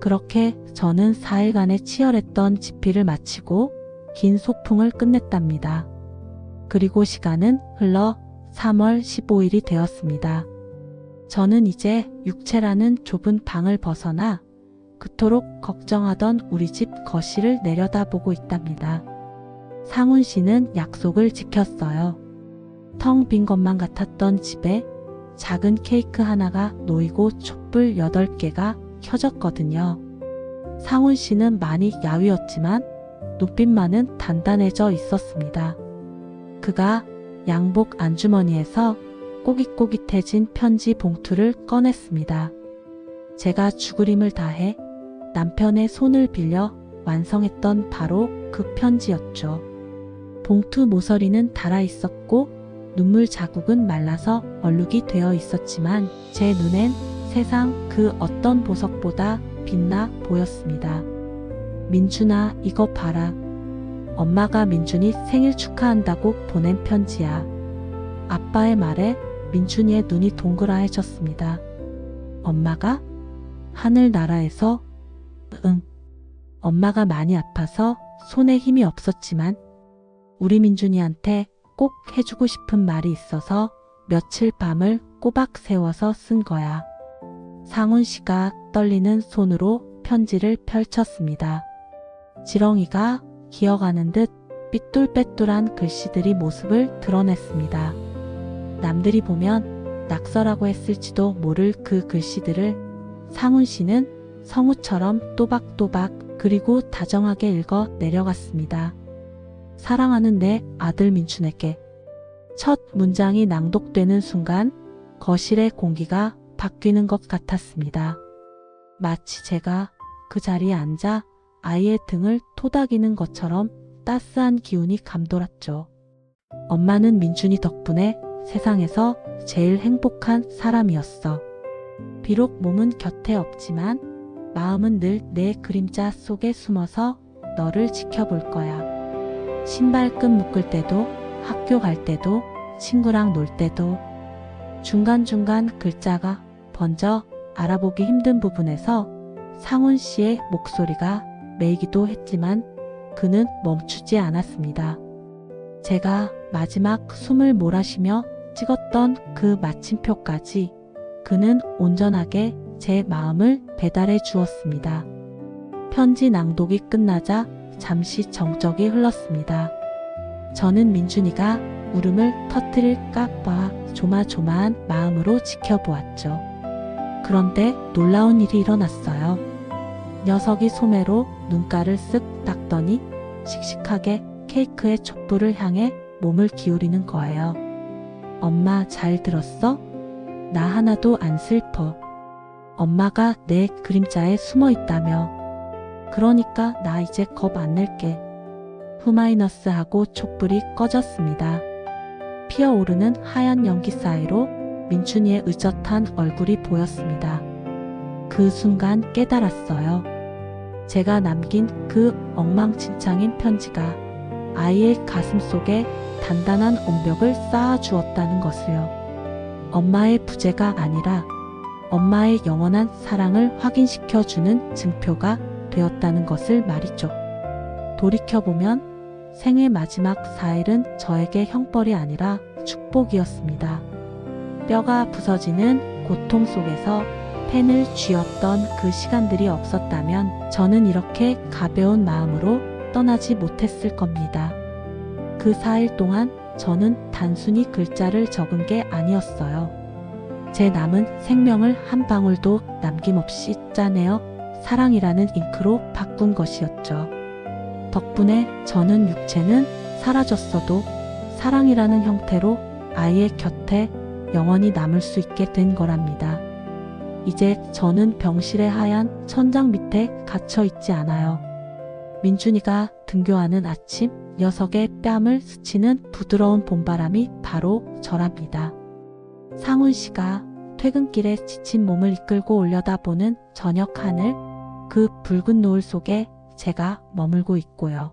그렇게 저는 4일간의 치열했던 집필을 마치고 긴 소풍을 끝냈답니다. 그리고 시간은 흘러 3월 15일이 되었습니다. 저는 이제 육체라는 좁은 방을 벗어나 그토록 걱정하던 우리 집 거실을 내려다보고 있답니다. 상훈 씨는 약속을 지켰어요. 텅 빈 것만 같았던 집에 작은 케이크 하나가 놓이고 촛불 8개가 켜졌거든요. 상훈 씨는 많이 야위었지만 눈빛만은 단단해져 있었습니다. 그가 양복 안주머니에서 꼬깃꼬깃해진 편지 봉투를 꺼냈습니다. 제가 죽을 힘을 다해 남편의 손을 빌려 완성했던 바로 그 편지였죠. 봉투 모서리는 닳아 있었고 눈물 자국은 말라서 얼룩이 되어 있었지만 제 눈엔 세상 그 어떤 보석보다 빛나 보였습니다. 민준아, 이거 봐라. 엄마가 민준이 생일 축하한다고 보낸 편지야. 아빠의 말에 민준이의 눈이 동그라해졌습니다. 엄마가? 하늘나라에서? 응. 엄마가 많이 아파서 손에 힘이 없었지만 우리 민준이한테 꼭 해주고 싶은 말이 있어서 며칠 밤을 꼬박 세워서 쓴 거야. 상훈 씨가 떨리는 손으로 편지를 펼쳤습니다. 지렁이가 기어가는 듯 삐뚤빼뚤한 글씨들이 모습을 드러냈습니다. 남들이 보면 낙서라고 했을지도 모를 그 글씨들을 상훈 씨는 성우처럼 또박또박 그리고 다정하게 읽어 내려갔습니다. 사랑하는 내 아들 민준에게. 첫 문장이 낭독되는 순간 거실의 공기가 바뀌는 것 같았습니다. 마치 제가 그 자리에 앉아 아이의 등을 토닥이는 것처럼 따스한 기운이 감돌았죠. 엄마는 민준이 덕분에 세상에서 제일 행복한 사람이었어. 비록 몸은 곁에 없지만 마음은 늘 내 그림자 속에 숨어서 너를 지켜볼 거야. 신발끈 묶을 때도, 학교 갈 때도, 친구랑 놀 때도. 중간중간 글자가 번져 알아보기 힘든 부분에서 상훈 씨의 목소리가 메이기도 했지만 그는 멈추지 않았습니다. 제가 마지막 숨을 몰아쉬며 찍었던 그 마침표까지 그는 온전하게 제 마음을 배달해 주었습니다. 편지 낭독이 끝나자 잠시 정적이 흘렀습니다. 저는 민준이가 울음을 터뜨릴까 봐 조마조마한 마음으로 지켜보았죠. 그런데 놀라운 일이 일어났어요. 녀석이 소매로 눈가를 쓱 닦더니 씩씩하게 케이크의 촛불을 향해 몸을 기울이는 거예요. 엄마 잘 들었어? 나 하나도 안 슬퍼. 엄마가 내 그림자에 숨어 있다며. 그러니까 나 이제 겁 안 낼게. 후마이너스 하고 촛불이 꺼졌습니다. 피어오르는 하얀 연기 사이로 민준이의 의젓한 얼굴이 보였습니다. 그 순간 깨달았어요. 제가 남긴 그 엉망진창인 편지가 아이의 가슴 속에 단단한 온벽을 쌓아주었다는 것을요. 엄마의 부재가 아니라 엄마의 영원한 사랑을 확인시켜주는 증표가 되었다는 것을 말이죠. 돌이켜보면 생의 마지막 4일은 저에게 형벌이 아니라 축복이었습니다. 뼈가 부서지는 고통 속에서 펜을 쥐었던 그 시간들이 없었다면 저는 이렇게 가벼운 마음으로 떠나지 못했을 겁니다. 그 4일 동안 저는 단순히 글자를 적은 게 아니었어요. 제 남은 생명을 한 방울도 남김없이 짜내어 사랑이라는 잉크로 바꾼 것이었죠. 덕분에 저는 육체는 사라졌어도 사랑이라는 형태로 아이의 곁에 영원히 남을 수 있게 된 거랍니다. 이제 저는 병실의 하얀 천장 밑에 갇혀 있지 않아요. 민준이가 등교하는 아침 녀석의 뺨을 스치는 부드러운 봄바람이 바로 저랍니다. 상훈 씨가 퇴근길에 지친 몸을 이끌고 올려다보는 저녁 하늘, 그 붉은 노을 속에 제가 머물고 있고요.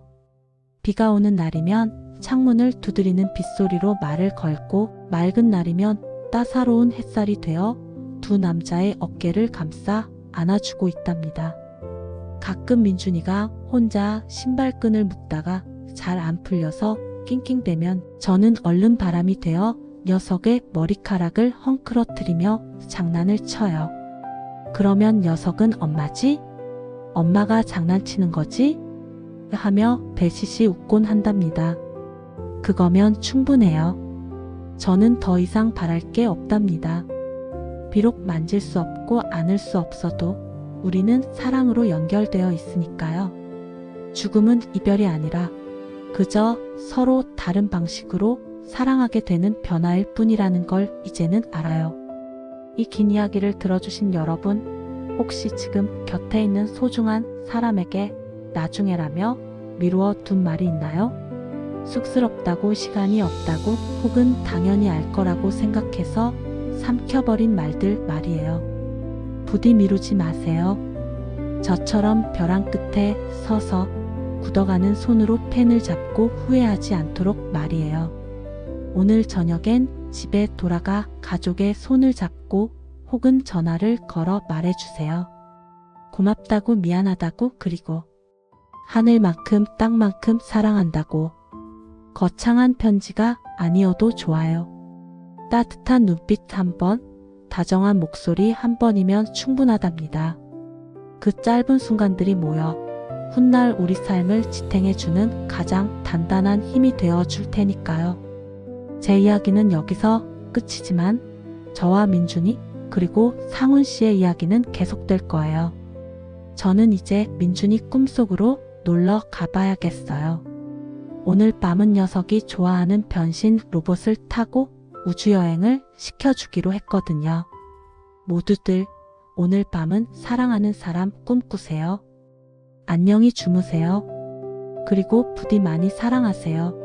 비가 오는 날이면 창문을 두드리는 빗소리로 말을 걸고 맑은 날이면 따사로운 햇살이 되어 두 남자의 어깨를 감싸 안아주고 있답니다. 가끔 민준이가 혼자 신발끈을 묶다가 잘 안 풀려서 낑낑대면 저는 얼른 바람이 되어 녀석의 머리카락을 헝클어뜨리며 장난을 쳐요. 그러면 녀석은 엄마지? 엄마가 장난치는 거지? 하며 배시시 웃곤 한답니다. 그거면 충분해요. 저는 더 이상 바랄 게 없답니다. 비록 만질 수 없고 안을 수 없어도 우리는 사랑으로 연결되어 있으니까요. 죽음은 이별이 아니라 그저 서로 다른 방식으로 사랑하게 되는 변화일 뿐이라는 걸 이제는 알아요. 이 긴 이야기를 들어주신 여러분, 혹시 지금 곁에 있는 소중한 사람에게 나중에라며 미루어 둔 말이 있나요? 쑥스럽다고, 시간이 없다고, 혹은 당연히 알 거라고 생각해서 삼켜버린 말들 말이에요. 부디 미루지 마세요. 저처럼 벼랑 끝에 서서 굳어가는 손으로 펜을 잡고 후회하지 않도록 말이에요. 오늘 저녁엔 집에 돌아가 가족의 손을 잡고 혹은 전화를 걸어 말해주세요. 고맙다고, 미안하다고, 그리고 하늘만큼 땅만큼 사랑한다고. 거창한 편지가 아니어도 좋아요. 따뜻한 눈빛 한 번, 다정한 목소리 한 번이면 충분하답니다. 그 짧은 순간들이 모여 훗날 우리 삶을 지탱해주는 가장 단단한 힘이 되어 줄 테니까요. 제 이야기는 여기서 끝이지만 저와 민준이 그리고 상훈 씨의 이야기는 계속될 거예요. 저는 이제 민준이 꿈속으로 놀러 가봐야겠어요. 오늘 밤은 녀석이 좋아하는 변신 로봇을 타고 우주여행을 시켜주기로 했거든요. 모두들 오늘 밤은 사랑하는 사람 꿈꾸세요. 안녕히 주무세요. 그리고 부디 많이 사랑하세요.